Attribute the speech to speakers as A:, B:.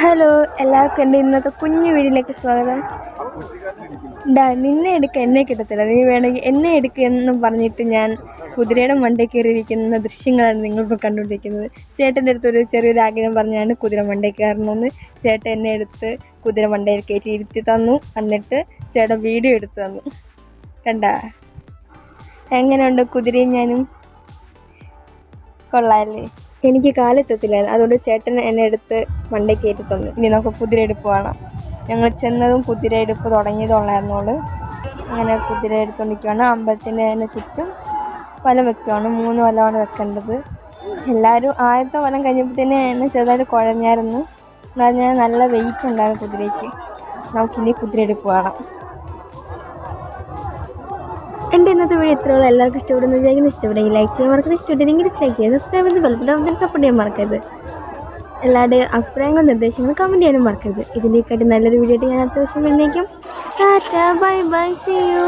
A: Hello, എല്ലാവർക്കും എൻ്റെ ഇന്നത്തെ കുഞ്ഞു വീടിലേക്ക് സ്വാഗതം. നിന്നെ എടുക്കുക എന്നെ കിട്ടത്തില്ല, നീ വേണമെങ്കിൽ എന്നെ എടുക്കുക എന്നും പറഞ്ഞിട്ട് ഞാൻ കുതിരയുടെ മണ്ടയിൽ കയറിയിരിക്കുന്ന ദൃശ്യങ്ങളാണ് നിങ്ങളിപ്പോൾ കണ്ടുകൊണ്ടിരിക്കുന്നത്. ചേട്ടൻ്റെ അടുത്തൊരു ചെറിയൊരു ആഗ്രഹം പറഞ്ഞാണ് കുതിര മണ്ടയിൽ കയറണമെന്ന്. ചേട്ടൻ എന്നെ എടുത്ത് കുതിര മണ്ടയിൽ കയറ്റി ഇരുത്തി തന്നു. എന്നിട്ട് ചേട്ടൻ വീഡിയോ എടുത്തു തന്നു. കണ്ടാ എങ്ങനെയുണ്ട് കുതിരയും ഞാനും? കൊള്ളാമല്ലേ? എനിക്ക് കാലെത്തത്തില്ലായിരുന്നു, അതുകൊണ്ട് ചേട്ടൻ എന്നെ എടുത്ത് മണ്ടയിൽ കയറ്റി തന്നു. ഇനി നമുക്ക് കുതിരയെടുപ്പ് കാണാം. ഞങ്ങൾ ചെന്നതും കുതിരയെടുപ്പ് തുടങ്ങിയതുള്ളായിരുന്നോളൂ. അങ്ങനെ കുതിര എടുത്തുകൊണ്ടിരിക്കുകയാണ്. അമ്പലത്തിൻ്റെ അതിന് ചുറ്റും വലം വെക്കുകയാണ്. 3 വലമാണ് വെക്കേണ്ടത്. എല്ലാവരും ആദ്യത്തെ വലം കഴിഞ്ഞപ്പോഴത്തേന് എന്നെ ചെറുതായിട്ട് കുഴഞ്ഞായിരുന്നു. എന്നാൽ ഞാൻ നല്ല വെയിറ്റ് ഉണ്ടായിരുന്നു കുതിരയ്ക്ക്. നമുക്കിനി കുതിരയെടുപ്പ് കാണാം. എൻ്റെ ഇന്നത്തെ വീഡിയോ ഇത്രയുള്ള എല്ലാവർക്കും ഇഷ്ടപ്പെടുന്നു വിചാരിക്കുന്നു. ഇഷ്ടപ്പെടുമെങ്കിൽ ലൈക്ക് ചെയ്യാൻ മറക്കരുത്. ഇഷ്ടപ്പെട്ടെങ്കിൽ ഡിസ്ലൈക്ക് ചെയ്യുക. സബ്സ്ക്രൈബ് ചെയ്ത് ബെൽബട്ടൺ സപ്പോർട്ട് ചെയ്യാൻ മറക്കരുത്. എല്ലാവരുടെയും അഭിപ്രായങ്ങളും നിർദ്ദേശങ്ങളും കമൻറ്റ് ചെയ്യാനും മറക്കരുത്. ഇതിൻ്റെക്കാട്ടി നല്ലൊരു വീഡിയോ ആയിട്ട് ഞാൻ അടുത്ത ദിവസം വരുന്നേക്കും. Tata, bye bye, see U.